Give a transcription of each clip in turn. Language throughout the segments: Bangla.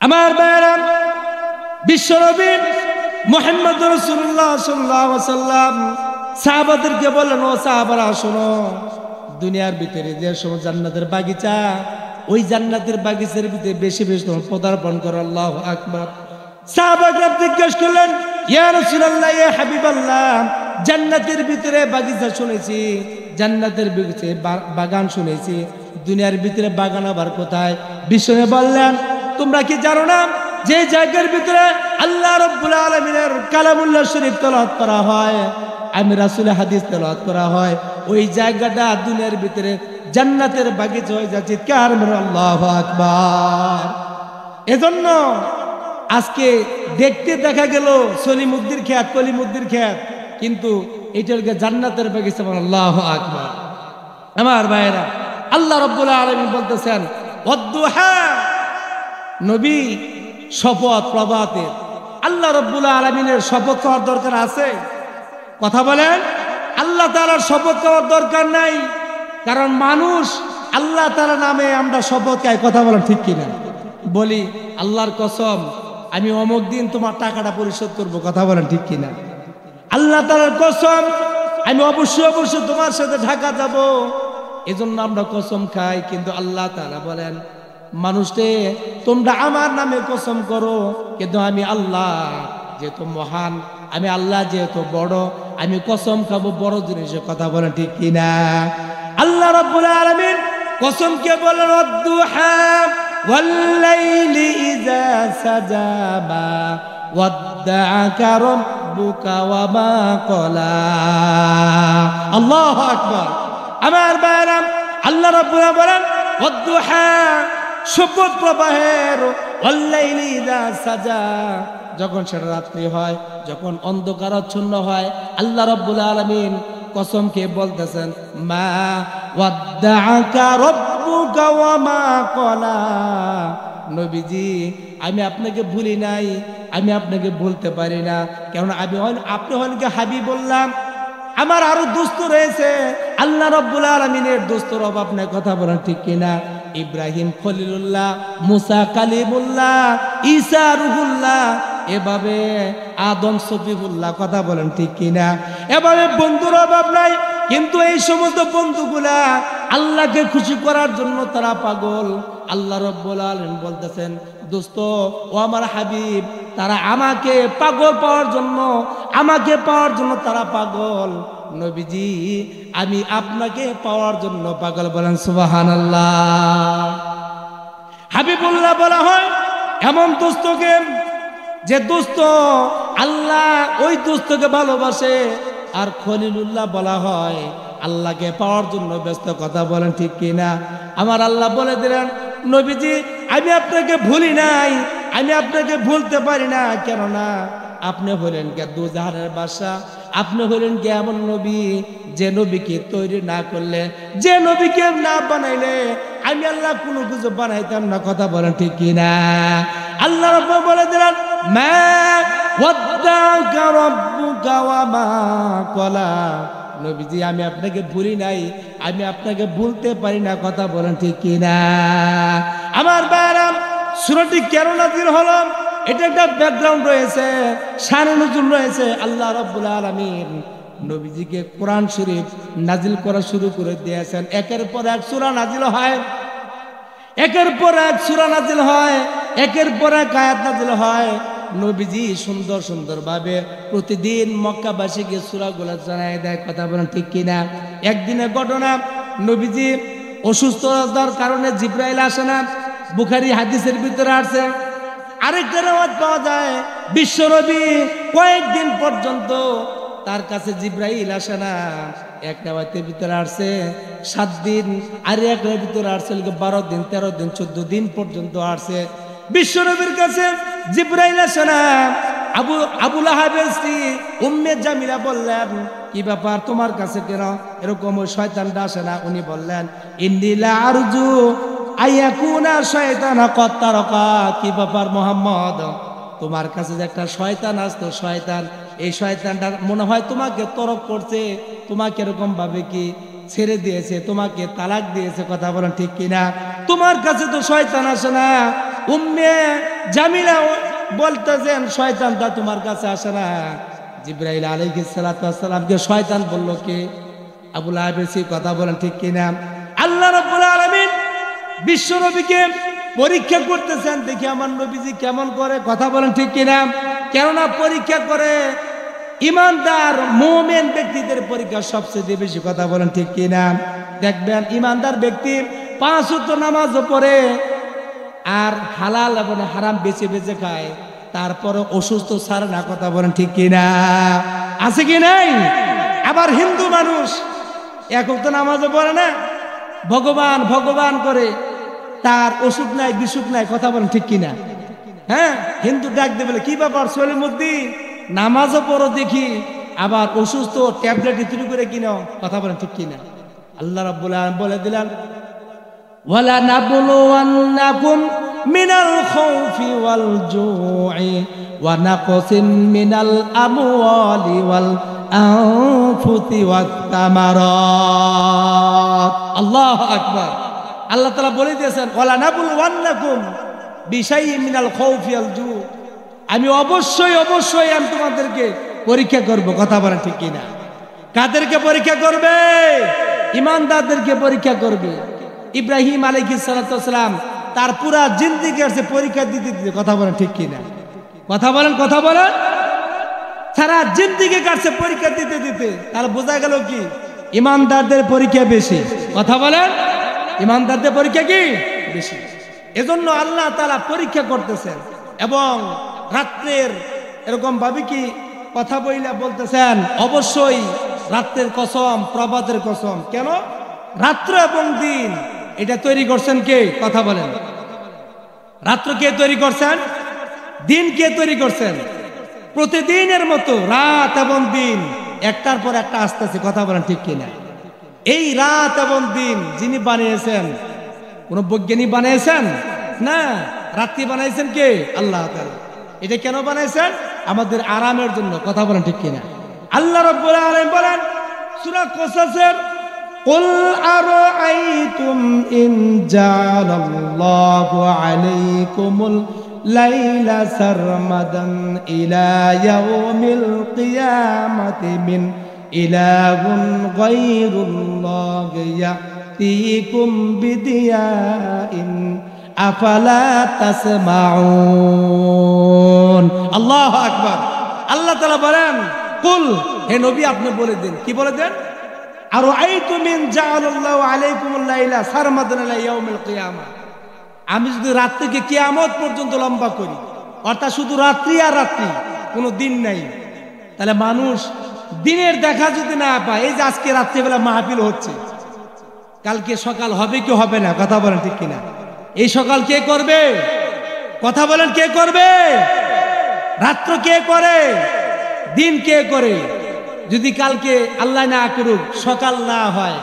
আমার ভাইরা, বিশ্বনবী মুহাম্মদ রাসূলুল্লাহ সাল্লাল্লাহু আলাইহি ওয়াসাল্লাম সাহাবাদেরকে বললেন, ও সাহাবারা শোনো, দুনিয়ার ভিতরে যে সমস্ত জান্নাতের বাগিচা, ওই জান্নাতের বাগিচার ভিতরে বেশি বেশি তোমরা পদার্পণ করো। আল্লাহু আকবার। সাহাবারা জিজ্ঞেস করলেন, ইয়া রাসূলুল্লাহ, ইয়া হাবিবাল্লাহ, জান্নাতের ভিতরে বাগিচা শুনেছি, জান্নাতের ভিতরে বাগান শুনেছি, দুনিয়ার ভিতরে বাগান আবার কোথায়? বিশ্বনবী বললেন, তোমরা কি জানো না যে জায়গার ভিতরে আল্লাহ রাব্বুল আলামিনের কালামুল্লাহ শরীফ তেলাওয়াত করা হয়, আমি রাসূলের হাদিস তেলাওয়াত করা হয়, ওই জায়গাটা দুনিয়ার ভিতরে জান্নাতের বাগিচা হয়ে যাচ্ছে। চিৎকার মেরে আল্লাহু আকবার। এজন্য আজকে দেখতে দেখা গেল সলিমুদ্দির খেত, কলিমুদ্দির খেত, কিন্তু এইটাকে জান্নাতের বাগিচা। আল্লাহু আকবার। আমার ভাইরা, আল্লাহ রাব্বুল আলামিন বলতেছেন, ওয়াদ্দুহা, নবী শপথ প্রভাতে। আল্লাহ রাব্বুল আলামিনের শপথ করার দরকার আছে? কথা বলেন। আল্লাহ তাআলার শপথ করার দরকার নাই, কারণ মানুষ আল্লাহ তাআলার নামে আমরা শপথ খাই। কথা বলেন ঠিক কিনা? বলি আল্লাহর কসম আমি অমুক দিন তোমার টাকাটা পরিশোধ করব। কথা বলেন ঠিক কিনা? আল্লাহ তাআলার কসম আমি অবশ্যই অবশ্যই তোমার সাথে ঢাকা যাব, এজন্য আমরা কসম খাই। কিন্তু আল্লাহ তাআলা বলেন, মানুষে তোমরা আমার নামে কসম করো, কিন্তু আমি আল্লাহ যেহেতু মহান, আমি আল্লাহ যেহেতু বড়, আমি কসম খাবো বড় জিনিসের। কথা বলেন ঠিক কিনা? আল্লাহ রাব্বুল আলামিন কসম কে বলেন, ওয়াদ্দুহা ওয়াল লাইলি ইযা সাজা মা ওয়াদ্দাআকা রাব্বুকা ওয়া মা ক্বালা। আল্লাহু আকবার। আমার ভাইরা, আল্লাহ রাব্বুল বলেন, ওয়াদ্দুহা, শপথ প্রবাহের, ওয়াল লাইলি ইযা সাজা, যখন সেটা রাত্রি হয়, যখন অন্ধকারাচ্ছন্ন হয়, আল্লাহ রাব্বুল আলামিন কসম খেয়ে বলতেছেন, মা ওয়াদ্দাআকা রাব্বুকা ওয়া মা ক্বালা। নবীজি, আমি আপনাকে ভুলি নাই, আমি আপনাকে ভুলতে পারি না, কারণ আপনি হলেন কি হাবিবুল্লাহ, আমার আরো দোস্ত রয়েছে। আল্লাহ রাব্বুল আলামিনের দোস্তের অভাব নাই। কথা বলেন ঠিক কিনা? ইব্রাহিম খলিলুল্লাহ, মুসা কালিমুল্লাহ, ঈসা রুহুল্লাহ, এভাবে আদম সফিউল্লাহ। কথা বলেন ঠিক কিনা? এভাবে বন্ধুর অভাব নাই, কিন্তু এই সমস্ত বন্ধুগুলা আল্লাহকে খুশি করার জন্য তারা পাগল। আল্লাহ রাব্বুল আলামিন বলতেছেন, দোস্ত ও আমার হাবিব, তারা আমাকে পাগল পাওয়ার জন্য, আমাকে পাওয়ার জন্য তারা পাগল। নবীজি, আমি আপনাকে পাওয়ার জন্য পাগল। বলেন সুবহানাল্লাহ। হাবিবুল্লাহ বলা হয় এমন দোস্তকে, যে দোস্ত আল্লাহ ওই দোস্তকে ভালোবাসে। আর খলিলুল্লাহ বলা হয় আল্লাহকে পাওয়ার জন্য ব্যস্ত। কথা বলেন ঠিক কিনা? আমার আল্লাহ বলে দিলেন, নবীজি, আমি আপনাকে ভুলি নাই, আমি আপনাকে ভুলতে পারি না, কেননা আপনি হলেন কে দুজাহানের বাদশা, আপনি হলেন কে এমন নবী যে নবীকে তৈরি না করলে, যে নবীকে না বানাইলে আমি আল্লাহ কোনো কিছু বানাইতাম না। কথা বলেন ঠিক কিনা? আল্লাহ রাব্বুল বলে দিলেন, মা ওয়াদ্দাআকা রাব্বুকা ওয়া মা ক্বালা। নবীজি, আমি আপনাকে ভুলি নাই, আমি আপনাকে ভুলতে পারি না। কথা বলেন ঠিক কিনা? আমার ভাইরা, সূরাটি কেন নাযিল হলো, এটা একটা ব্যাকগ্রাউন্ড রয়েছে, শানে নুজুল রয়েছে। আল্লাহ রাব্বুল আলামিন নবীজিকে কোরআন শরীফ নাজিল করা শুরু করে দিয়েছেন। একের পর এক সূরা নাজিল হয়, একের পর এক সূরা নাজিল হয়, একের পর এক আয়াত নাজিল হয়। নবীজি সুন্দর সুন্দর ভাবে প্রতিদিন মক্কাবাসীকে সূরাগুলো জানায় দেয়। কথা বলেন ঠিক কিনা? একদিনের ঘটনা, নবীজি অসুস্থতার কারণে জিবরাইল আসে না, বুখারী হাদিসের ভিতরে আসছে। আরেকটা রিওয়ায়াত পাওয়া যায়, বিশ্বনবী কয়েকদিন পর্যন্ত তার কাছে জিবরাইল আসে না। এক রিওয়ায়াতের ভিতরে আসছে 7 দিন, আর এক রিওয়ায়াতের ভিতরে আসছে 12 দিন, 13 দিন, 14 দিন পর্যন্ত আসছে। বিশ্বনবীর কাছে জিবরাইল আসে না। আবু লাহাবের স্ত্রী উম্মে জামিলা বললেন, কি ব্যাপার তোমার কাছে কেন এরকম ওই শয়তানটা আসে না? উনি বললেন, ইন্নী লা আরজু আইয়াকুনা শয়তানা কদ তারাকা। কি ব্যাপার মুহাম্মদ, তোমার কাছে যে একটা শয়তান আসতো, শয়তান, এই শয়তানটা মনে হয় তোমাকে তরক করছে, তোমাকে এরকম ভাবে কি ছেড়ে দিয়েছে, তোমাকে তালাক দিয়েছে। কথা বলেন ঠিক কিনা? তোমার কাছে তো শয়তান আসে না, উম্মে জামিলা বলতেছেন শয়তানটা তোমার কাছে আসে না। জিবরাইল আলাইহিস সালাতু ওয়াস সালামকে শয়তান বলল কে? আবু লাহাবের সেই কথা বলেন ঠিক কিনা? আল্লাহ রাব্বুল আলামিন বিশ্ব নবীকে পরীক্ষা করতেছেন, দেখি আমার নবীজি কেমন করে, কথা বলেন ঠিক কিনা? কেননা পরীক্ষা করে ইমানদার মুমিন ব্যক্তিদের পরীক্ষা সবচেয়ে বেশি, কথা বলেন ঠিক কিনা? দেখবেন ইমানদার ব্যক্তি 5 ওয়াক্ত নামাজও পড়ে আর হালাল এবং হারাম বেছে বেছে খায়, তারপরে অসুস্থ ছাড়ে না, কথা বলেন ঠিক কিনা? আছে কি নাই? আবার হিন্দু মানুষ 1 ওয়াক্ত নামাজও পড়ে না, ভগবান ভগবান করে, তার অসুখ নাই বিসুখ নাই, কথা বলেন ঠিক কিনা? হ্যাঁ, হিন্দু ডাক দিয়ে বলে কি ব্যাপার সলিমুদ্দিন, নামাজও পড়ো দেখি, আবার অসুস্থ ট্যাবলেট ইত্যাদি করে কিনো, কথা বলেন ঠিক কিনা? আল্লাহ রাব্বুল আলামিন বলে দিলেন ওয়ালা নাবলুওয়ান্নাকুম মিনাল খাউফি ওয়াল জু'i ওয়া নাকসিম মিনাল আমওয়ালি ওয়াল আনফুসি ওয়াত তামারাত। আল্লাহু আকবার। আল্লাহ তাআলা বলে দিয়েছেন ওয়ালা নাবলুওয়ান্নাকুম বিশাইইন মিনাল খাউফি ওয়াল জু', আমি অবশ্যই অবশ্যই আমি তোমাদেরকে পরীক্ষা করব, কথা বলেন ঠিক কিনা? কাদেরকে পরীক্ষা করবে? ইমানদারদেরকে পরীক্ষা করবে। ইব্রাহিম আলাইহিস সালাতু ওয়াস সালাম তার পুরা জিন্দেগি আছে পরীক্ষা দিতে দিতে, কথা বলেন ঠিক কিনা? কথা বলেন, কথা বলেন। সারা জিন্দেগি কাটছে পরীক্ষা দিতে দিতে, তাহলে বোঝা গেল কি ইমানদারদের পরীক্ষা বেশি, কথা বলেন। ইমানদারদের পরীক্ষা কি বেশি, এজন্য আল্লাহ তাআলা পরীক্ষা করতেছেন। এবং রাত্রের এরকম ভাবে কি কথা বইলা বলতেছেন অবশ্যই রাত্রের কসম প্রভাতের কসম। কেন? রাত্র এবং দিন এটা তৈরি করছেন কে? কথা বলেন। রাত্র কে তৈরি করছেন? দিন কে তৈরি করছেন? প্রতিদিনের মতো রাত এবং দিন একটার পর একটা আসতেছে, কথা বলেন ঠিক কিনা? এই রাত এবং দিন যিনি বানিয়েছেন, কোন বৈজ্ঞানিক বানিয়েছেন না, রাত্রি বানাইছেন কে? আল্লাহ তাআলা। এটা কেন বানাইছেন? আমাদের আরামের জন্য, কথা বলেন ঠিক কিনা? আল্লাহ রাব্বুল আলামিন বলেন সূরা কসাসের কুল আরাআইতুম ইন জাআলাল্লাহু আলাইকুমুল লাইলা সারমাদান ইলা ইয়াউমিল কিয়ামাতি মিন ইলাহুন গায়রুল্লাহি ইয়াতিকুম বিদিয়াইন আফালা তাসমাউন। আল্লাহু আকবার। আল্লাহ তাআলা বলেন কুল, হে নবী আপনি বলে দেন, কি বলে দেন? আরাআইতুম ইন জাআলাল্লাহু আলাইকুমুল লাইলা সারমাদান ইলা ইয়াউমিল কিয়ামা, আমি যদি রাত্রিকে কিয়ামত পর্যন্ত লম্বা করি, অর্থাৎ শুধু রাত্রি আর রাত্রি, কোনো দিন নাই, তাহলে মানুষ দিনের দেখা যদি না পায়, এই যে আজকে রাত্রিবেলা মাহফিল হচ্ছে, কালকে সকাল হবে কি হবে না, কথা বলেন ঠিক কিনা? এই সকাল কে করবে? কথা বলেন কে করবে? রাত্র কে করে? দিন কে করে? যদি কালকে আল্লাহ না করুক সকাল না হয়,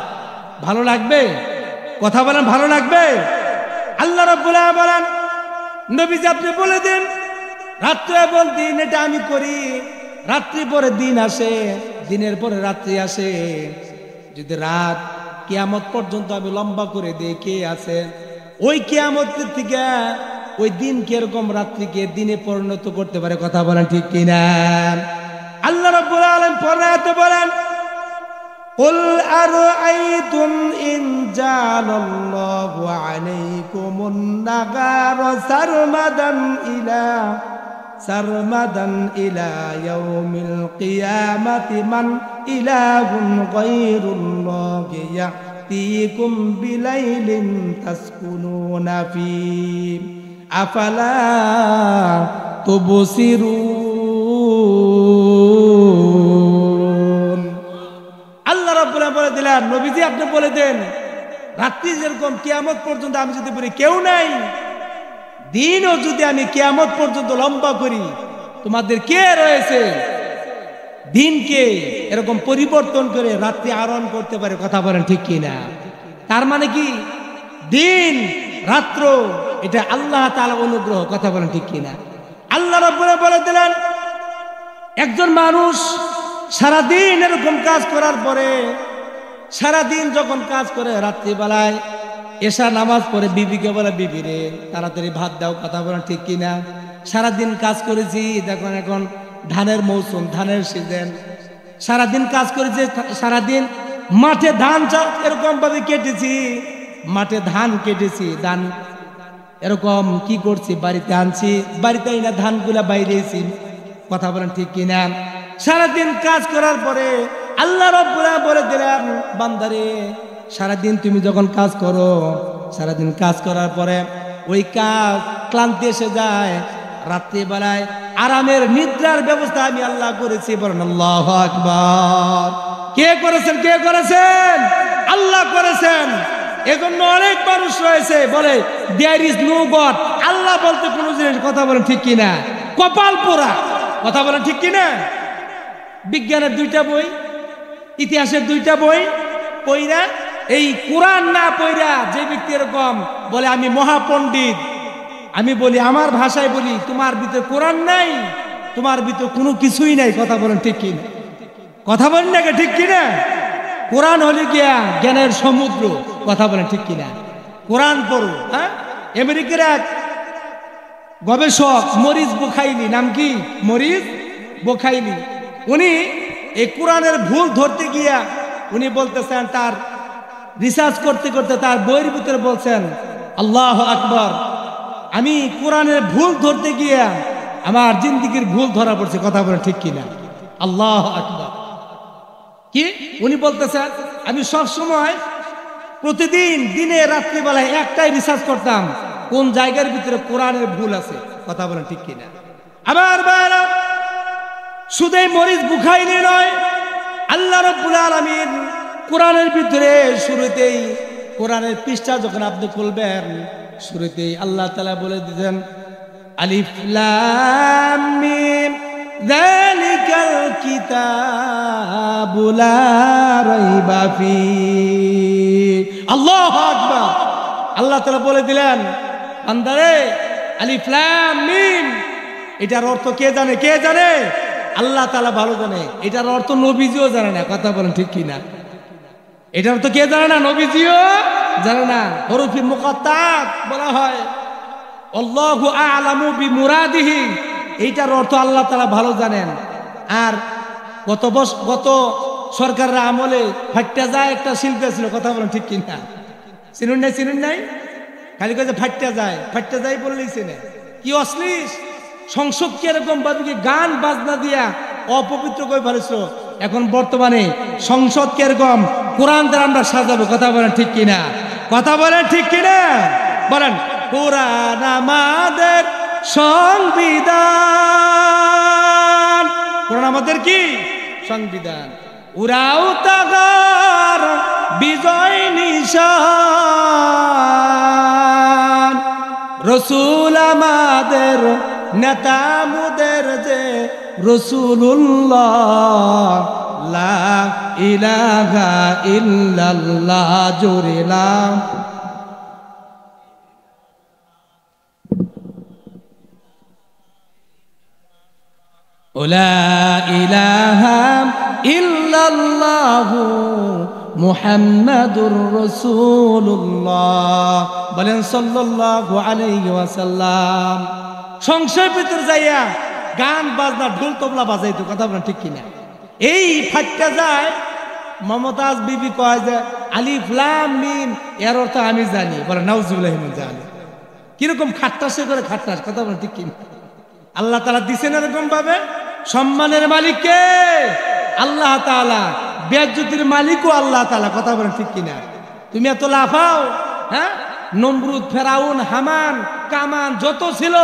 ভালো লাগবে? কথা বলেন ভালো লাগবে? আল্লাহ রাব্বুল আলামিন বলেন নবীজি আপনি বলে দিন রাত্র এবং দিন এটা আমি করি, রাত্রি পরে দিন আসে, দিনের পরে রাত্রি আসে। যদি রাত কিয়ামত পর্যন্ত আমি লম্বা করে দিই, কে আছে? ওই কিয়ামতের থেকে ওই দিন কিরকম রাত্রিকে দিনে পরিণত করতে পারে, কথা বলেন ঠিক কিনা? আল্লাহ রাব্বুল আলামিন পড়াতে বলেন কুল আরাআইতুম ইন জাআলাল্লাহু আলাইকুমুন নাগারা সারমাদান ইলা ইয়াউমিল কিয়ামাতি মান ইলাহুন গায়রুল্লাহি ইয়াতিকুম বিলাইলিন তাসকুনুনা ফি আফালা তুবসিরুন। আল্লাহ রাব্বুল আলামিন বলে দিলেন নবীজি আপনি বলে দেন রাত্রি যেরকম কিয়ামত পর্যন্ত আমি যদি বলি কেউ নাই, দিনও যদি আমি কিয়ামত পর্যন্ত লম্বা করি, তোমাদের কে রয়েছে দিনকে এরকম পরিবর্তন করে রাত্রি আরোহণ করতে পারে, কথা বলেন ঠিক কিনা? তার মানে কি দিন রাত্র এটা আল্লাহ তাআলা অনুগ্রহ, কথা বলেন ঠিক কিনা? আল্লাহ রাব্বুল আলামিন বলে দিলেন একজন মানুষ সারাদিন এরকম কাজ করার পরে, সারাদিন যখন কাজ করে রাত্রিবেলায় এশা নামাজ পড়ে বিবিকে বলে, বিবি রে তাড়াতাড়ি ভাত দাও, কথা বলেন ঠিক কিনা? সারাদিন কাজ করেছি, দেখুন এখন ধানের মৌসুম, ধানের সিজন, সারাদিন কাজ করেছি, সারাদিন মাঠে ধান এরকম ভাবে কেটেছি, মাঠে ধান কেটেছি, ধান এরকম কি করছি, বাড়িতে আনছি, বাড়িতে না ধানগুলা বাইরেছি, কথা বলেন ঠিক কিনা? সারাদিন কাজ করার পরে আল্লাহ রাব্বুল আলামিন বলে দিলেন, বান্দারে সারাদিন তুমি যখন কাজ করো, সারাদিন কাজ করার পরে ওই কাজ ক্লান্তি এসে যায়, রাত্রিবেলায় আরামের নিদ্রার ব্যবস্থা আমি আল্লাহ করেছি। বলেন আল্লাহু আকবার। কে করেছেন? কে করেছেন? আল্লাহ করেছেন। এজন্য অনেক মানুষ রয়েছে বলে দেয়ার ইজ নো গড, আল্লাহ বলতে কোনো জিনিস, কথা বলেন ঠিক কিনা? কপাল পোড়া, কথা বলেন ঠিক কিনা? বিজ্ঞানের 2টা বই, ইতিহাসের 2টা বই পড়া, এই কোরআন না পড়া যে ব্যক্তি এরকম বলে আমি মহাপণ্ডিত, আমি বলি আমার ভাষায় বলি, তোমার ভিতরে কোরআন নাই, তোমার ভিতরে কোনো কিছুই নাই, কথা বলেন ঠিক কিনা? কথা বলেন না ঠিক কিনা? কোরআন হলে গিয়া জ্ঞানের সমুদ্র, কথা বলেন ঠিক কিনা? কোরআন পড়ো। হ্যাঁ, আমেরিকার এক গবেষক মরিস বুখাইলি, নাম কি? মরিস বুখাইলি, উনি এই কোরআনের ভুল ধরতে গিয়া উনি বলতেছেন, তার রিসার্চ করতে করতে তার বইয়ের ভিতরে বলছেন, আল্লাহু আকবার, আমি কোরআনের ভুল ধরতে গিয়া আমার জিন্দেগির ভুল ধরা পড়ছে, কথা বলেন ঠিক কিনা? আল্লাহু আকবার। কি উনি বলতেছেন, আমি সব সময় প্রতিদিন দিনে রাত্রিবেলায় একটাই রিসার্চ করতাম, কোন জায়গার ভিতরে কোরআনের ভুল আছে, কথা বলেন ঠিক কিনা? আবার বাইরা শুধুই মরিস বুখাইলি নয়, আল্লাহ রাব্বুল আলামিন কোরআনের ভিতরে শুরুতেই, কোরআনের পৃষ্ঠা যখন আপনি খুলবেন, শুরুতেই আল্লাহ তাআলা বলে দিয়েছেন, আলিফ লাম মিম যালিকাল কিতাবু লা রাইবা ফীহি। আল্লাহু আকবার। আল্লাহ তাআলা বলে দিলেন, বান্দারে আলিফ লাম মিম, এটার অর্থ কে জানে? কে জানে? আল্লাহ তাআলা ভালো জানে। এটার অর্থ নবীজিও জানে না, কথা বলেন ঠিক কিনা? এটার অর্থ কে জানে না? নবীজিও জানে না। হরফে মুকাত্তাত বলা হয়, আল্লাহু আ'লামু বিমুরাদিহি, এইটার অর্থ আল্লাহ তাআলা ভালো জানেন। আর গত সরকারের আমলে ফাট্টা যায় একটা শিল্পী ছিল, কথা বলেন ঠিক কিনা? চিনুন নাই? চিনুন নাই? খালি কাজে ফাট্টা যায় বললেই চেনে। কি অশ্লীল সংসদ, কি এরকম ভাবে গান বাজনা দিয়া অপবিত্র করে ফেলেছিল। এখন বর্তমানে সংসদ কে এরকম কোরআন দ্বারা আমরা সাজাবো, কথা বলেন ঠিক কিনা? কথা বলেন ঠিক কিনা? বলেন, কোরআন আমাদের সংবিধান, কোরআন আমাদের কি? সংবিধান। উরাও তাগার বিজয় নিশান, রসুল আমাদের নেতা মুদের যে রসুল্লাহ, লা ইলাহা ইল্লাল্লাহ, জোরে লা ইলাহা ইল্লাল্লাহু মুহাম্মাদুর রাসূলুল্লাহ, বলেন সাল্লাল্লাহু আলাইহি ওয়াসাল্লাম। সংসারের ভিতর যাইয়া গান বাজনা ঢোল তবলা বাজাইতো, কথা বলেন ঠিক কিনা? এই ফাটটা যায়, মমতাজ বিবি কয় যে আলিফ লাম মিম এর অর্থ আমি জানি, বলে নাউজুবিল্লাহি মিন জালিক। কিরকম খাট্টাসে করে খাট্টাস, কথা বলেন ঠিক কিনা? আল্লাহ তাআলা দিছেন এরকম ভাবে। সম্মানের মালিক কে? আল্লাহ তাআলা। বেজ্জতির মালিকও আল্লাহ তাআলা, কথা বলেন ঠিক কিনা? তুমি এত লাফাও, হ্যাঁ? নমরুদ, ফেরাউন, হামান, কামান যত ছিল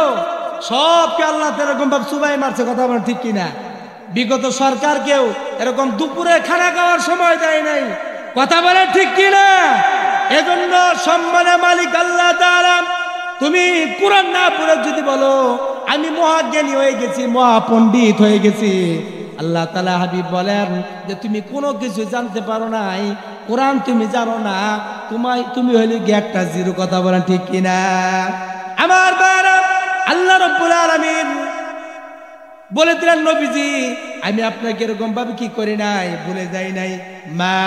সবকে আল্লাহ এরকম ভাবে চুবাই মারছে, কথা বলেন ঠিক কিনা? বিগত সরকারকেও এরকম দুপুরে খানা খাওয়ার সময় দেয় নাই, কথা বলেন ঠিক কিনা? এজন্য সম্মানের মালিক আল্লাহ তাআলা। তুমি কোরআন না পড়ে যদি বলো আমি মহাজ্ঞানী হয়ে গেছি, মহাপণ্ডিত হয়ে গেছি, আল্লাহ তাআলা হাবিব বলেন যে তুমি কোনো কিছু জানতে পারো নাই, কোরআন তুমি জানো না, তুমি হইলে গিয়ে একটা জিরো, কথা বলেন ঠিক কিনা? আমার বাবা আল্লাহ রাব্বুল আলামিন বলে দিলেন, নবীজি আমি আপনাকে এরকম ভাবে কি করি নাই, ভুলে যাই নাই। মা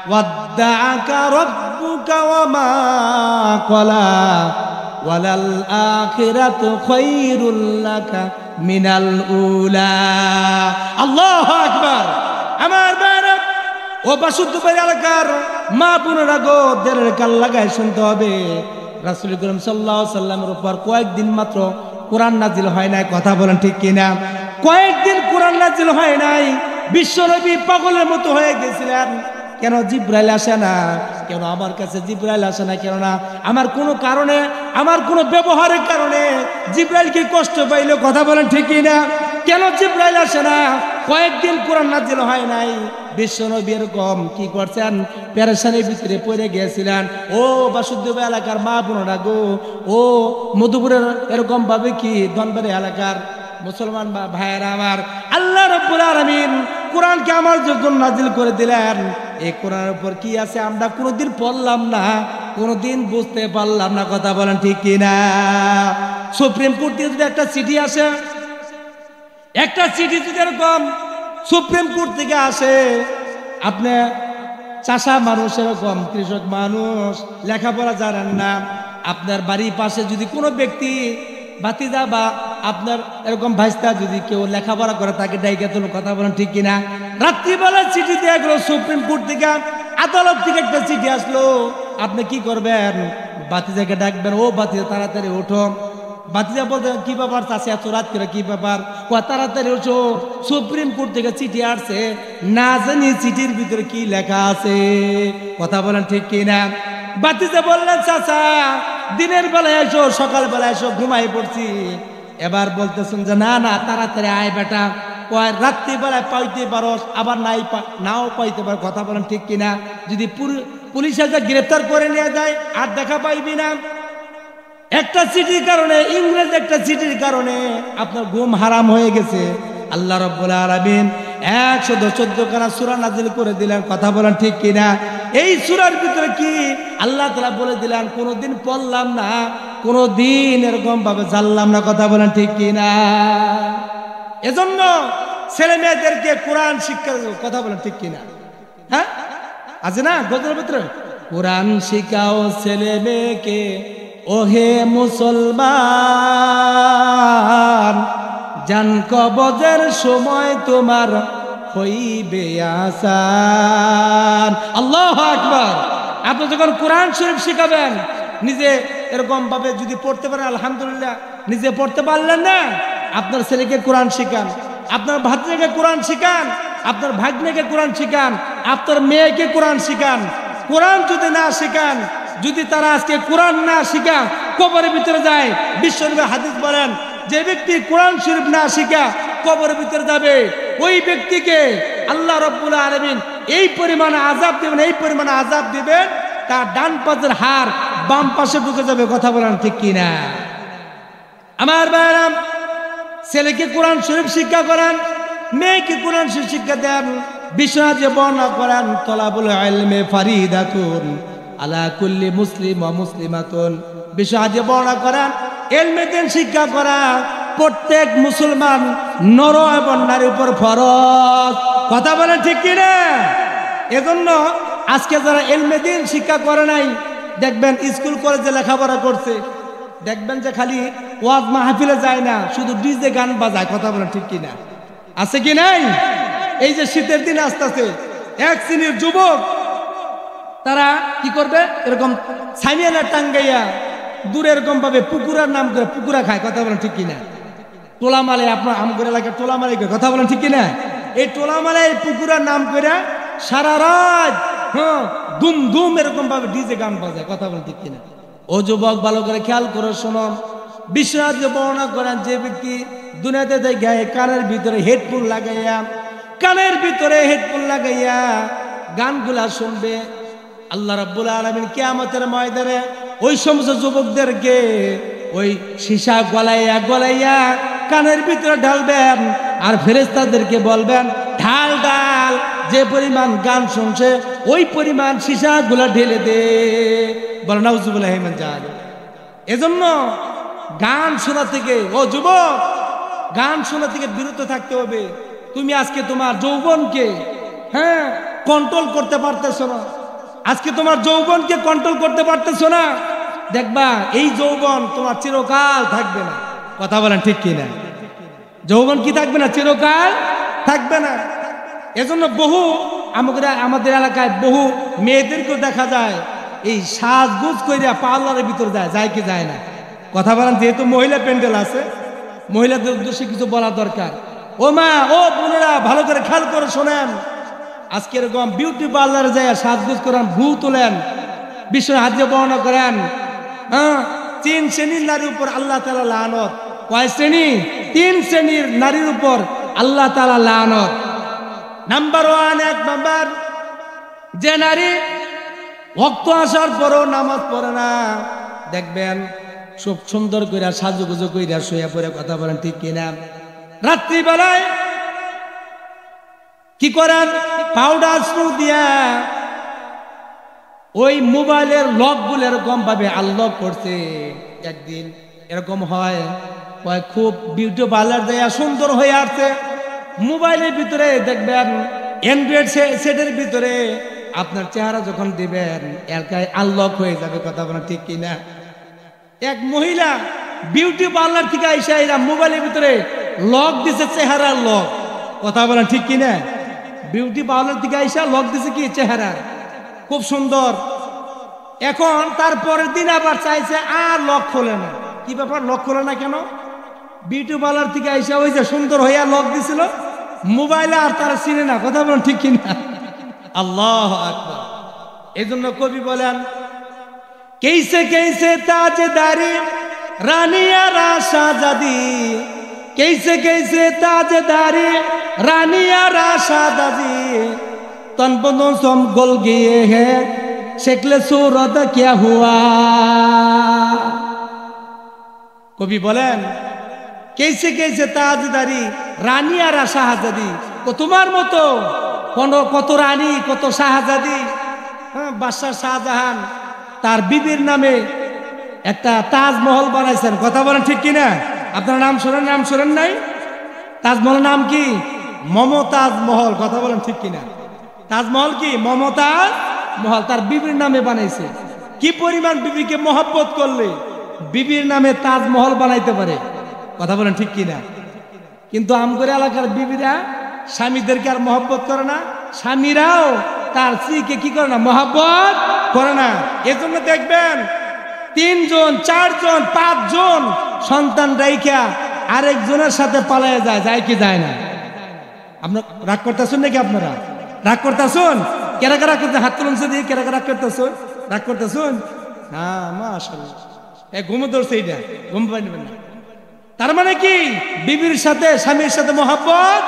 ওয়াদ্দাআকা রাব্বুকা ওয়া মা ক্বালা ওয়ালাল আখিরাতু খায়রুল লাকা মিনাল উলা। আল্লাহু আকবার। আমার ভাইরা, ও বাসুদেব এলাকার মা বোনেরা গো, দেরের কান লাগায় শুনতে হবে। রাসূল করিম সাল্লাল্লাহু আলাইহি সাল্লামের উপর কয়েকদিন মাত্র কোরআন নাজিল হয় নাই, কথা বলেন ঠিক কিনা? কয়েকদিন কোরআন নাজিল হয় নাই, বিশ্বনবী পাগলের মতো হয়ে গেছিলেন। কেন জিব্রাইল আসে না? কেন আমার কাছে জিব্রাইল আসে না? কেন না আমার কোনো কারণে, আমার কোনো ব্যবহারের কারণে জিব্রাইলকে কষ্ট পাইলো, কথা বলেন ঠিক কিনা? কেন জিব্রাইল আসে না? কয়েকদিন কোরআন নাজিল হয় নাই, বিশ্বনবী এরকম কি করছেন, পেরেশানির ভিতরে পড়ে গিয়েছিলেন। ও বাসুদেব এলাকার মা বোনেরা গো, ও মধুপুরের এরকম ভাবে কি ধনবাড়ি এলাকার মুসলমান ভাইয়েরা আমার, আল্লাহ রাব্বুল আলামিন কোরআনকে আমার জন্য নাজিল করে দিলেন। এই কোরআনের উপর কি আছে আমরা কোনোদিন পড়লাম না, কোনোদিন বুঝতে পারলাম না, কথা বলেন ঠিক কিনা? সুপ্রিম কোর্ট থেকে যদি একটা চিঠি আসে, একটা চিঠি যদি এরকম সুপ্রিম কোর্ট থেকে আসে, আপনি চাষা মানুষ, এরকম কৃষক মানুষ, লেখাপড়া জানেন না, আপনার বাড়ির পাশে যদি কোনো ব্যক্তি ভাতিজা বা আপনার এরকম ভাইস্তা যদি কেউ লেখাপড়া করে, তাকে ডাইকে তোলো, কথা বলেন ঠিক কিনা? রাত্রিবেলা চিঠি দিয়ে গেল সুপ্রিম কোর্ট থেকে, আদালত থেকে একটা চিঠি আসলো, আপনি কি করবেন? ভাতিজাকে ডাকবেন, ও ভাতিজা তাড়াতাড়ি ওঠো। ভাতিজা বলতে কি ব্যাপার চাষে এত রাত করে, কি ব্যাপার? তাড়াতাড়ি ওঠো, সুপ্রিম কোর্ট থেকে চিঠি আসছে, না জানি চিঠির ভিতরে কি লেখা আছে, কথা বলেন ঠিক কিনা? ভাতিজা বললেন চাচা দিনের বেলায় এসো, সকাল বেলায় এসো, ঘুমাই পড়ছি। এবার বলতেছেন যে না না তাড়াতাড়ি আয় বেটা, রাত্রিবেলায় পাইতে পারো, আবার নাও পাইতে পারো, কথা বলেন ঠিক কিনা? যদি পুলিশ এসে গ্রেফতার করে নিয়ে যায় আর দেখা পাইবি না। একটা চিঠির কারণে, ইংরেজ একটা চিঠির কারণে আপনার ঘুম হারাম হয়ে গেছে। আল্লাহ রাব্বুল আলামিন 114 খানা সূরা নাজিল করে দিলেন, কথা বলেন ঠিক কিনা? এই সূরার ভিতরে কি আল্লাহ তাআলা বলে দিলেন, কোনোদিন পড়লাম না, কোনোদিন এরকম ভাবে জানলাম না, কথা বলেন ঠিক কিনা? এজন্য ছেলে মেয়েদেরকে কোরআন শিক্ষা, কথা বলেন ঠিক কিনা? হ্যাঁ আছে না গজলের ভিতরে, কোরআন শিখাও ছেলে মেয়েকে ওহে মুসলমান, জান কবজের সময় তোমার হইবে আসান। আল্লাহু আকবার। আপনি যখন কোরআন শরীফ শিখাবেন, নিজে এরকম ভাবে যদি পড়তে পারেন আলহামদুলিল্লাহ, নিজে পড়তে পারলেন না, আপনার ছেলেকে কোরআন শিখান, আপনার ভাতিজাকে কোরআন শিখান, আপনার ভাগ্নেকে কোরআন শিখান, আপনার মেয়েকে কোরআন শিখান। কোরআন যদি না শিখান, যদি তারা আজকে কোরআন না শিখা কবরের ভিতরে যায়, বিশ্বনবী হাদিস বলেন, যে ব্যক্তি কোরআন শরীফ না শিখা কবরের ভিতরে যাবে, ওই ব্যক্তিকে আল্লাহ রাব্বুল আলামিন এই পরিমাণে আযাব দিবেন, এই পরিমাণে আযাব দিবেন, তার ডান পাশের হাড় বাম পাশে ঢুকে যাবে, কথা বলেন ঠিক কিনা? আমার ভাইরা, ছেলেকে কোরআন শরীফ শিক্ষা করেন, মেয়েকে কোরআন শরীফ শিক্ষা দেন। বিশ্বনাথ যে বর্ণনা করেন, তলাবুল ইলমে ফারিদাতুন আলা কুল্লি মুসলিম ওয়া মুসলিমাতুন। বিশ্বনাথ যে বর্ণনা করেন, ইলমে দিন শিক্ষা করা প্রত্যেক মুসলমান নর এবং নারীর উপর ফরজ, কথা বলেন ঠিক কিনা? এজন্য আজকে যারা ইলমে দিন শিক্ষা করে নাই, দেখবেন স্কুল কলেজে লেখাপড়া করছে, দেখবেন যে খালি ওয়াজ মাহফিলে যায় না, শুধু ডিজে গান বাজায়, কথা বলেন ঠিক কিনা? আছে কি নাই? এই যে শীতের দিন আসতেছে, এক শ্রেণীর যুবক তারা কি করবে, এরকম ছাইমিয়ানা টাঙ্গাইয়া দূরে এরকম ভাবে পুকুরার নাম করে পুকুরা খায়, কথা বলেন ঠিক কিনা? টোলামালে, আপনার আমগর এলাকায় টোলামালে, কথা বলেন ঠিক কিনা? এই টোলামালে পুকুরার নাম করে সারা রাত দুম দুম এরকম ভাবে ডিজে গান বাজায়, কথা বলেন ঠিক কিনা? ও যুবক ভালো করে খেয়াল করে শোনো, বিশ্বনাথ যে বর্ণনা করেন, যে ব্যক্তি দুনিয়াতে গায়ে কানের ভিতরে হেডফোন লাগাইয়া, কানের ভিতরে হেডফোন লাগাইয়া গানগুলা শুনবে, আল্লাহ রাব্বুল আলামিন কিয়ামতের ময়দানে ওই সমস্ত যুবকদেরকে ওই সীসা গলাইয়া গলাইয়া কানের ভিতরে ঢালবেন, আর ফেরেশতাদেরকে বলবেন ঢাল ঢাল, যে পরিমাণ গান শুনছে ওই পরিমাণ সীসা গুলা ঢেলে দে, বলে নাউজুবিল্লাহি মিন যালিক। এজন্য গান শোনা থেকে, ও যুবক, গান শোনা থেকে বিরত থাকতে হবে। তুমি আজকে তোমার যৌবনকে কন্ট্রোল করতে পারতেছো না, আজকে তোমার যৌবনকে কন্ট্রোল করতে পারতেছো না, দেখবা এই যৌবন তোমার চিরকাল থাকবে না। কথা বলেন ঠিক কিনা? যৌবন কি থাকবে না? চিরকাল থাকবে না। এজন্য বহু আমাদের এলাকায় বহু মেয়েদেরকেও দেখা যায় এই সাজগুজ কইরা পার্লারের ভিতর যায় কি যায় না? কথা বলেন, যেহেতু মহিলা প্যান্ডেল আছে, মহিলাদের উদ্দেশ্যে কিছু বলা দরকার। ও মা, ও বোনেরা, ভালো করে খেয়াল করে শোনেন, আজকে এরকম বিউটি পার্লারে যায় সাজগুজ করেন, ভূ তোলেন, বিশ্ব হাদিসে বর্ণনা করেন, হ্যাঁ, 3 শ্রেণীর নারীর উপর আল্লাহ তাআলা লানত। কয় শ্রেণী? 3 শ্রেণীর নারীর উপর আল্লাহ তাআলা লানত। নাম্বার 1, 1 নাম্বার, যে নারী ওয়াক্ত আসার পরও নামাজ পড়ে না, দেখবেন খুব সুন্দর করে সাজুগুজু কইরা শুয়ে পড়ে। কথা বলেন ঠিক কিনা? রাত্রিবেলায় কি করেন? পাউডার স্প্রে দিয়া ওই মোবাইলের লক গুলো এরকম ভাবে আনলক করছে। একদিন এরকম হয়, খুব বিউটি পার্লার দেয়া সুন্দর হয়ে আসছে, মোবাইলের ভিতরে দেখবেন অ্যান্ড্রয়েড সেটের ভিতরে আপনার চেহারা যখন দিবেন এলাকায় আনলক হয়ে যাবে। কথা বলেন ঠিক কিনা? এক মহিলা বিউটি পার্লার থেকে আইসা এরা মোবাইলের ভিতরে লক দিছে, চেহারার লক। কথা বলেন ঠিক কিনা? বিউটি পার্লার থেকে আইসা লক দিছে কি? চেহারা, খুব সুন্দর। এখন তারপরের দিন আবার চাইছে, আর লক খোলে না। কি ব্যাপার, লক খোলে না কেন? বিউটি পার্লার থেকে আইসা ওই যে সুন্দর হইয়া লক দিছিল মোবাইলে, আর তারা চিনে না। কথা বলেন ঠিক কিনা? আল্লাহু আকবার। এজন্য কবি বলেন, कैसे कैसे ताजदारी रानिया राशादी, कैसे कैसे ताजदारी रानिया राशादी, तन बदन सम गल गए हैं, शक्ल सूरत क्या हुआ। कवि बोलें, कैसे कैसे ताजदारी रानिया राशादी, तो तुम्हार मतो कत रानी कत शाहजादी। बादशाह शाहজাহান তার বিবির নামে একটা তাজমহল বানাইছেন। কথা বলেন ঠিক কিনা? আপনারা নাম শোনেন নাই? তাজমহলের নাম কি? মমতাজ মহল। কথা বলেন ঠিক কিনা? তাজমহল কি? মমতাজ মহল তার বিবির নামে বানাইছে। কি পরিমাণ বিবিকে মহব্বত করলে বিবির নামে তাজমহল বানাইতে পারে? কথা বলেন ঠিক কিনা? কিন্তু আমগর এলাকার বিবিরা স্বামীদেরকে আর মহব্বত করে না, স্বামীরাও তার স্ত্রীকে কি করে না? মহব্বত করে না। এজন্য দেখবেন 3 জন 4 জন 5 জন সন্তান রাইখা আরেকজনের সাথে পালায় যায় কি যায় না? আপনার রাগ করতেছেন নাকি? আপনারা রাগ করতেছেন? কেরা রাগ করতে? হাত তুলুন দিয়ে। কেরা রাগ করতেছেন? রাগ করতেছেন? হ্যাঁ, মাশাআল্লাহ। ঘুম ধরছে, এইটা ঘুম পাই নেবেন না। তার মানে কি? বিবির সাথে স্বামীর সাথে মহব্বত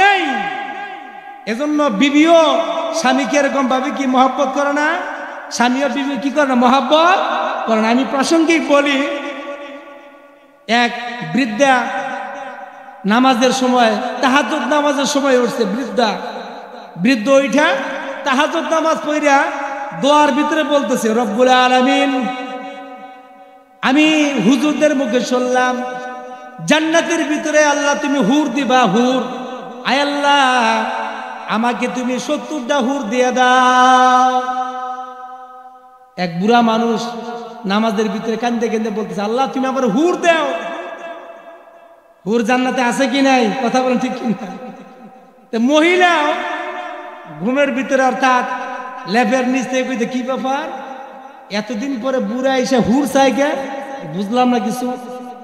নেই। এজন্য বিবিও স্বামীকে এরকম ভাবে কি মহব্বত করে না, স্বামীও বিবি কি করে না? মহব্বত করে না। আমি প্রাসঙ্গিক বলি, এক বৃদ্ধা নামাজের সময়, তাহাজ্জুদ নামাজের সময় উঠছে, বৃদ্ধ ওইটা তাহাজ্জুদ নামাজ পড়িয়া দোয়ার ভিতরে বলতেছে, রব্বুল আলামিন, আমি হুজুরদের মুখে শুনলাম জান্নাতের ভিতরে আল্লাহ তুমি হুর দিবা, হুর। আয় আল্লাহ, আমাকে তুমি 70টা হুর দিয়ে দাও। এক বুড়া মানুষ নামাজের ভিতরে কান্দে কান্দে বলতেছে, আল্লাহ তুমি আবার হুর দাও। হুর জান্নাতে আছে কি নাই? কথা বলেন ঠিক কিনা? মহিলাও ঘুমের ভিতরে, অর্থাৎ লেপের নিচে কইতে, কি ব্যাপার এতদিন পরে বুড়া এসে হুর চাইকে? বুঝলাম না কিছু।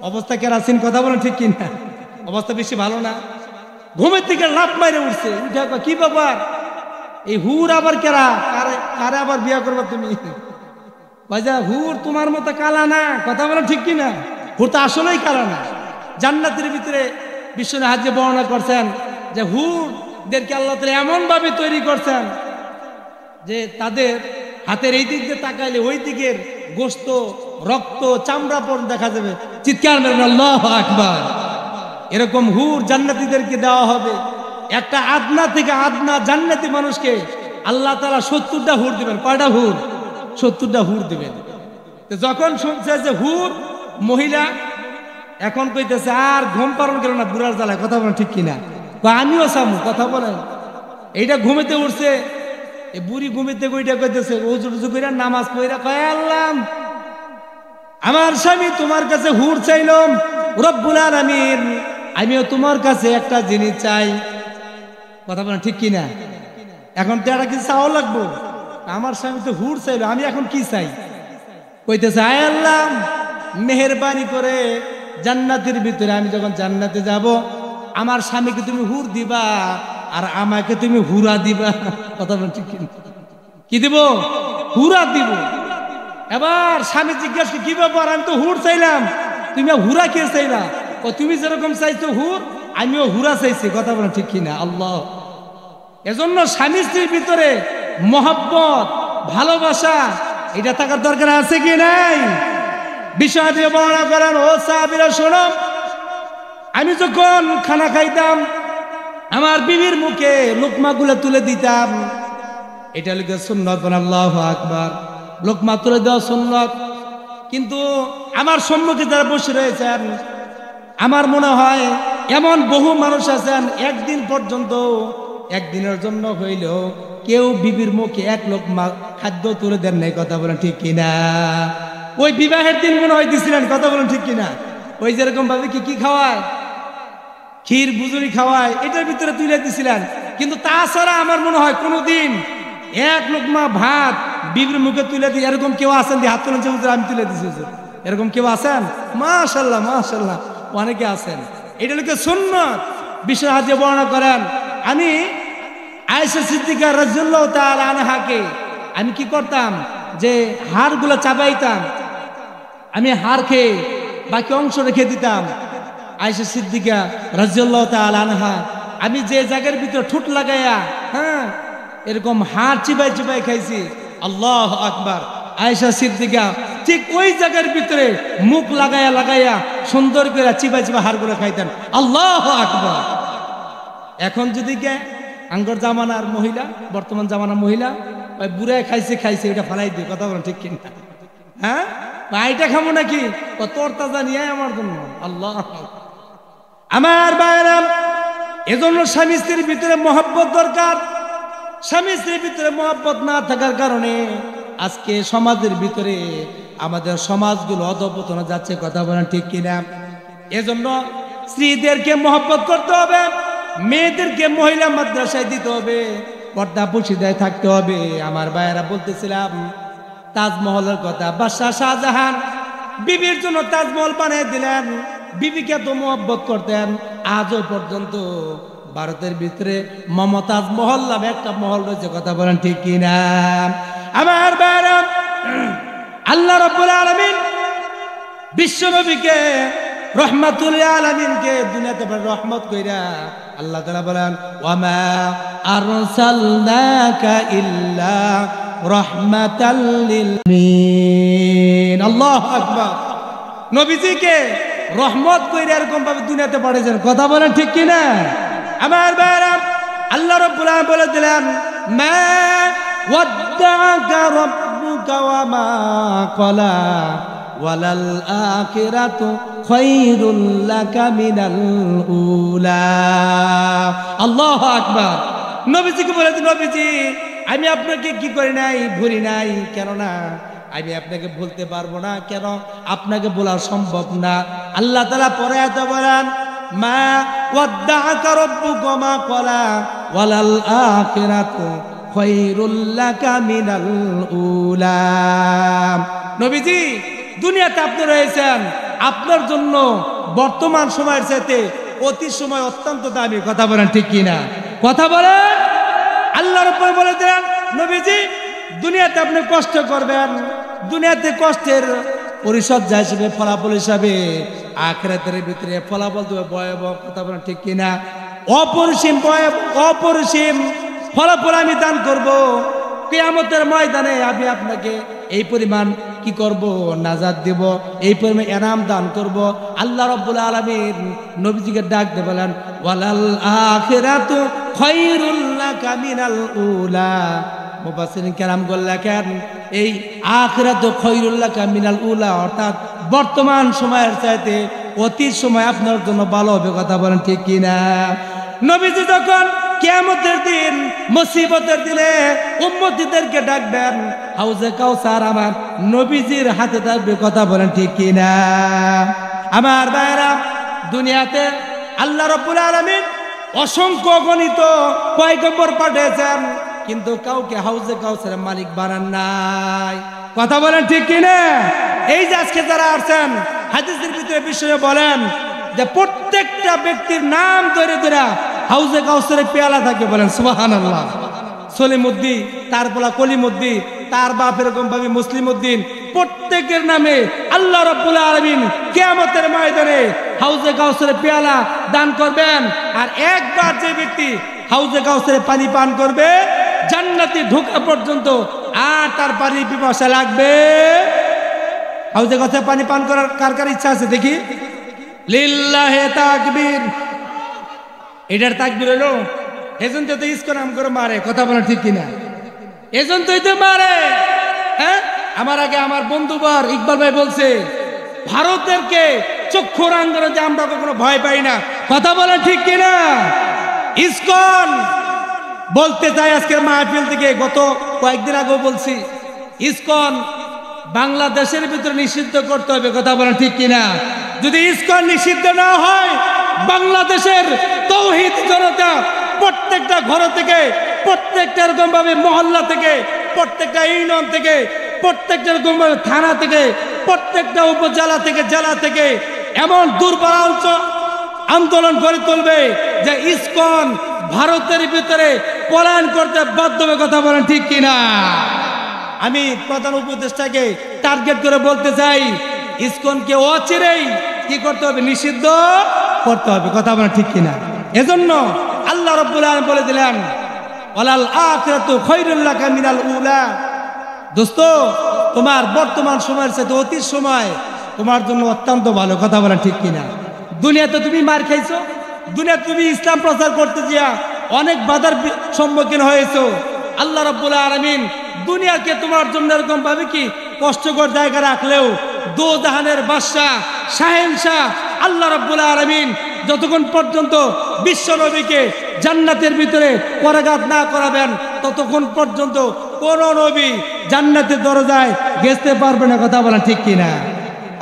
অবস্থা কেরাসিন। কথা বলেন ঠিক কিনা? অবস্থা বেশি ভালো না। ঘুমের থেকে লাফ মারে উঠছে, উঠে কি ব্যাপার? এই হুর আবার কেরা? কারে আবার বিয়া করবা তুমি? বাজা, হুর তোমার মতো কালা না। কথা বলেন ঠিক কিনা? হুর তো আসলেই কালা না। জান্নাতের ভিতরে বিশ্বনবী হাদিসে বর্ণনা করছেন যে হুরদেরকে আল্লাহ তাআলা এমন ভাবে তৈরি করছেন যে তাদের হাতের এই দিক দিয়ে তাকাইলে ওই দিকের গোশত, রক্ত, চামড়া পর্যন্ত দেখা যাবে। চিৎকার মেরেন আল্লাহু আকবার। এরকম হুর জান্নাতীদেরকে দেওয়া হবে। একটা আদনা থেকে আদনা জান্নাতি মানুষকে আল্লাহ তাআলা 70টা হুর দিবেন। কয়টা হুর? 70টা হুর দিবেন। যখন শুনছে যে হুর মহিলা, এখন কইতেছে আর ঘুম পারন গেল না বুড়ার জ্বালায়। কথা বলেন ঠিক কিনা? বা আমিও সামু। কথা বলেন, এইটা ঘুমেতে উঠছে, এই বুড়ি ঘুমিতে কইটা কইতেছে ওজু টুজু কইরা নামাজ পড়া কয় আল্লাহ আমার স্বামী তোমার কাছে হুর চাইলাম রব্বুল আলামিন আমিও তোমার কাছে একটা জিনিস চাই কথা বলেন ঠিক কিনা এখন তো এটা কিছু চাওয়া লাগবো আমার স্বামী তো হুর চাইলো আমি এখন কি চাই কইতেছে আয় আল্লাহ মেহেরবানি করে জান্নাতের ভিতরে আমি যখন জান্নাতে যাব আমার স্বামীকে তুমি হুর দিবা আর আমাকে তুমি হুরা দিবা কথা বলেন ঠিক কিনা কি দিব হুরা দিব এবার স্বামী জিজ্ঞাসা কি ব্যাপার আমি তো হুর চাইলাম তুমি হুরা কে চাইলা ও তুমি যেরকম চাইছো হুর আমিও হুরা চাইছি কথা বলেন ঠিক কিনা আল্লাহ এজন্য স্বামী স্ত্রীর ভিতরে মহব্বত ভালোবাসা এটা থাকার দরকার আছে কি নাই বিষয় দিয়ে বর্ণনা করেন ও সাহাবীরা শোনো আমি যখন খানা খাইতাম আমার বিবির মুখে লোকমাগুলো তুলে দিতাম এটা লিখে সুন্নত আল্লাহু আকবার লোকমা তুলে দেওয়া সুন্নত কিন্তু আমার সম্মুখে যারা বসে রয়েছেন আমার মনে হয় এমন বহু মানুষ আছেন একদিন পর্যন্ত একদিনের জন্য হইলেও কেউ বিবির মুখে এক লোকমা খাদ্য তুলে দেন নাই কথা বলেন ঠিক কিনা ওই বিবাহের দিন মনে হয় দিছিলেন কথা বলেন ঠিক কিনা ওই যেরকম ভাবে কি খাওয়ায় ক্ষীর বুজুরি খাওয়ায় এটার ভিতরে তুলে দিছিলেন কিন্তু তাছাড়া আমার মনে হয় কোনোদিন এক লোকমা ভাত বিবির মুখে তুলে দিই এরকম কেউ আছেন দিয়ে হাত তুলেন যে আমি তুলে দিছি এরকম কেউ আছেন মাশাআল্লাহ মাশাআল্লাহ অনেকে আছেন এটা লোকে সুন্নাত বিষয় হাতে বর্ণনা করেন আমি আয়েশা সিদ্দিকা রাদিয়াল্লাহু তাআলা আনহাকে আমি কি করতাম যে হাড়গুলো চাবাইতাম আমি হাড় খেয়ে বাকি অংশ রেখে দিতাম আয়েশা সিদ্দিকা রাদিয়াল্লাহু তাআলা আনহা আমি যে জায়গার ভিতরে ঠোঁট লাগাইয়া হ্যাঁ এরকম হাড় চিবাই চিবাই খাইছি আল্লাহু আকবার আয়েশা সিদ্দিকা ঠিক ওই জায়গার ভিতরে মুখ লাগাইয়া লাগাইয়া সুন্দর করে চিবাই চিবাই হাড়গুলো খাইতেন আল্লাহু আকবার এখন যদি কে আঙ্গর জামানার মহিলা বর্তমান জামানার মহিলা ওই বুড়ায় খাইছে এটা ফালাই দিয়ে কথা বলেন ঠিক কিনা হ্যাঁ এটা খাবো নাকি তোর তাজা নিয়ে আমার জন্য আল্লাহ আমার ভাইরা এজন্য স্বামী স্ত্রীর ভিতরে মহব্বত দরকার স্বামী স্ত্রীর ভিতরে মহব্বত না থাকার কারণে আজকে সমাজের ভিতরে আমাদের সমাজগুলো অধঃপতনে যাচ্ছে কথা বলেন ঠিক কিনা এজন্য স্ত্রীদেরকে মহব্বত করতে হবে মেয়েদেরকে মহিলা মাদ্রাসায় দিতে হবে পর্দা পর্দায় থাকতে হবে আমার ভাইয়েরা বলতেছিলাম তাজমহলের কথা বাদশাহ শাহজাহান বিবির জন্য তাজমহল বানিয়ে দিলেন বিবিকে তো মহব্বত করতেন আজও পর্যন্ত ভারতের ভিতরে মমতাজ মহল নামে একটা মহল রয়েছে কথা বলেন ঠিক কিনা আমার ভাইয়েরা আল্লাহ রাব্বুল আলামিন বিশ্বনবীকে রহমাতুল আলামিনকে দুনিয়াতে রহমত কইরা আল্লাহ তাআলা বলেন ওয়ামা আরসালনাকা ইল্লা রাহমাতাল লিল আলামিন আল্লাহু আকবার নবীজিকে রহমত কইরা এরকম ভাবে দুনিয়াতে পাঠিয়েছেন কথা বলেন ঠিক কি না আমার ভাইরা আল্লাহ রাব্বুল আলামিন বলে দিলেন মা ওয়াদ্দাকা রাব্বুকা ওয়া মা ক্বালা ওয়ালাল আখিরাতু খায়রুল লাকা মিনাল উলা আল্লাহু আকবার নবীজিকে বলে দিন নবীজি আমি আপনাকে কি করি নাই ভুলি নাই কেন না আমি আপনাকে বলতে পারবো না কেন আপনাকে বলা সম্ভব না আল্লাহ তাআলা পরে আয়াতে বলেন মা ওয়াদ্দাকা রাব্বুকা মা ক্বালা ওয়ালাল আখিরাতু খায়রুল লাকা মিনাল উলা নবীজি দুনিয়াতে আপনি রয়েছেন আপনার জন্য বর্তমান সময়ের সাথে অতীত সময় অত্যন্ত দামি কথা বলেন ঠিক কিনা কথা বলেন আল্লাহর উপর বলে দিলেন নবীজি দুনিয়াতে আপনি কষ্ট করবেন দুনিয়াতে কষ্টের পরিসজ্জা হিসেবে ফলাফল হিসাবে আখিরাতের ভিতরে ফলাফল দেবে ভয়াবহ কথা বলেন ঠিক কিনা অপরিসীম অপরিসীম ফলাফল আমি দান করব কিয়ামতের ময়দানে আমি আপনাকে এই পরিমাণ কি করব নাজাত দেব এই পরিমাণ ইনাম দান করব আল্লাহ রাব্বুল আলামিন নবীজিকে ডাক দিয়ে বলেন ওয়ালাল আখিরাতু খায়রুল লাকা মিনাল উলা মুফাসসিরিন কেরাম লেখেন এই আখিরাতু খায়রুল লাকা মিনাল উলা অর্থাৎ বর্তমান সময়ের চাইতে অতীত সময় আপনার জন্য ভালো হবে কথা বলেন ঠিক কিনা নবীজি যখন কিয়ামতের দিন মুসিবতের দিনে উম্মতীদেরকে ডাকবেন, হাউজে কাউসার আমার নবীজির হাতে থাকবে। কথা বলেন ঠিক কিনা? আমার ভাইরা, দুনিয়াতে আল্লাহ রাব্বুল আলামিন অসংখ্য গণিত পয়গম্বর পাঠিয়েছেন, কিন্তু কাউকে হাউজে কাউসারের মালিক বানান নাই। কথা বলেন ঠিক কিনা? এই যে আজকে যারা আসছেন হাদিসের ভিতরে বিষয়ে বলেন যে প্রত্যেকটা ব্যক্তির নাম ধরে ধরে হাউজে কাউসারের পেয়ালা থাকে। বলেন সুবহানাল্লাহ। সলিমউদ্দিন, তার পোলা কলিমউদ্দিন, তার বাপ এরকম ভাবে মুসলিমউদ্দিন, প্রত্যেকের নামে আল্লাহ রাব্বুল আলামিন কিয়ামতের ময়দানে হাউজে কাউসারের পেয়ালা দান করবেন। আর একবার যে ব্যক্তি হাউজে কাউসারের পানি পান করবে, জান্নাতে ঢোকা পর্যন্ত আর তার পানি পিপাসা লাগবে। হাউজে কাউসারের পানি পান করার কার কার ইচ্ছা আছে দেখি? লিল্লাহে তাকবীর। এটার তাকবীর হলো এজন্য তো ইসকন নাম করে মারে। কথা বলা ঠিক কিনা? এজন্যই তো মারে। হ্যাঁ, আমার আগে আমার বন্ধুবার ইকবাল ভাই বলছে ভারতেরকে চক্ষু রাঙ্গানো যে আমরা কখনো ভয় পাই না। কথা বলা ঠিক কিনা? ইসকন বলতে চাই আজকের মাহফিল থেকে, গত কয়েকদিন আগেও বলছি, ইসকন বাংলাদেশের ভিতরে নিষিদ্ধ করতে হবে। কথা বলা ঠিক কিনা? যদি ইসকন নিষিদ্ধ না হয়, বাংলাদেশের তৌহিদ জনতা প্রত্যেকটা ঘর থেকে, প্রত্যেকটা এরকম ভাবে মহল্লা থেকে, প্রত্যেকটা ইউনিয়ন থেকে, প্রত্যেকটা এরকম ভাবে থানা থেকে, প্রত্যেকটা উপজেলা থেকে, জেলা থেকে এমন দুর্বল আন্দোলন করে তুলবে যে ইসকন ভারতের ভিতরে পলায়ন করতে বাধ্য হবে। কথা বলেন ঠিক কিনা? আমি প্রধান উপদেষ্টাকে টার্গেট করে বলতে চাই, ইসকনকে অচিরেই কি করতে হবে? নিষিদ্ধ করতে হবে। কথা বলেন ঠিক কিনা? এজন্য আল্লাহ রাব্বুল আলামিন বলে দিলেন, ওয়ালাল আখিরাতু খায়রুল লাকা মিনাল উলা। দোস্ত, তোমার বর্তমান সময়ের সাথে অতীত সময় তোমার জন্য অত্যন্ত ভালো। কথা বলেন ঠিক কিনা? দুনিয়াতে তুমি মার খাইছো, দুনিয়াতে তুমি ইসলাম প্রচার করতে গিয়া অনেক বাধার সম্মুখীন হয়েছো। আল্লাহ রাব্বুল আলামিন দুনিয়াকে তোমার জন্য এরকম ভাবে কি কষ্টকর জায়গা রাখলেও দো জাহানের বাদশা শাহেনশাহ আল্লাহ রাব্বুল আলামিন যতক্ষণ পর্যন্ত বিশ্ব নবীকে জান্নাতের ভিতরে পরাঘাত না করাবেন, ততক্ষণ পর্যন্ত কোন নবী জান্নাতের দরজায় গেছতে পারবে না। কথা বলেন ঠিক কিনা?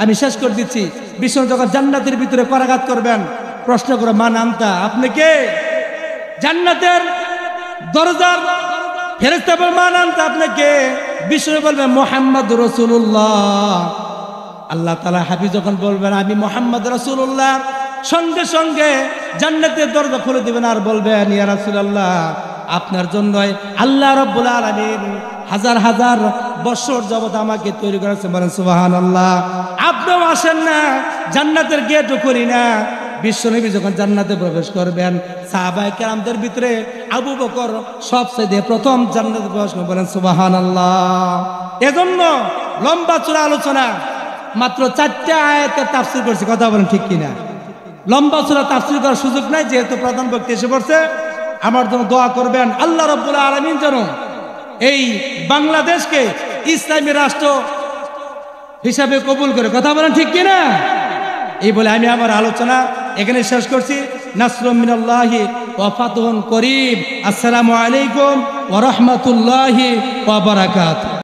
আমি শেষ করে দিচ্ছি, বিশ্ব যখন জান্নাতের ভিতরে পরাঘাত করবেন, প্রশ্ন করে মান আনতা, আপনি কে? জান্নাতের দরজার ফেরেশতা বল মান আনতা, আপনি কে? বিশ্ব বলবে মুহাম্মদুর রাসূলুল্লাহ। আল্লাহ তাআলা হাবিব যখন বলবেন আমি মুহাম্মদ রাসূলুল্লাহ, সঙ্গে সঙ্গে জান্নাতের দরজা খুলে দিবেন আর বলবেন ইয়া রাসূলুল্লাহ, আপনার জন্যই আল্লাহ রাব্বুল আলামিন হাজার হাজার বছর যাবত আমাকে তৈরি করেছে। বলেন সুবহানাল্লাহ। আপনিও আসেন না, জান্নাতের গেটও করি না। বিশ্বনবী যখন জান্নাতে প্রবেশ করবেন, সাহাবায়ে কেরামদের ভিতরে আবু বকর সবচেয়ে প্রথম জান্নাতে প্রবেশ করবেন। বলেন সুবহানাল্লাহ। এজন্য লম্বা চূড়া আলোচনা, মাত্র 4টা আয়াতের তাফসীর করছি। কথা বলেন ঠিক কিনা? লম্বা চূড়া তাফসীর করার সুযোগ নাই, যেহেতু প্রধান বক্তা এসে পড়ছে। আমার জন্য দোয়া করবেন, আল্লাহ রাব্বুল আলামিন যেন এই বাংলাদেশকে ইসলামী রাষ্ট্র হিসাবে কবুল করে। কথা বলেন ঠিক কিনা? এই বলে আমি আমার আলোচনা এখানে শেষ করছি। নাসরুম মিনাল্লাহি ওয়া ফাতহুন করিব। আসসালামু আলাইকুম ওয়া রাহমাতুল্লাহি ওয়া বারাকাতুহু।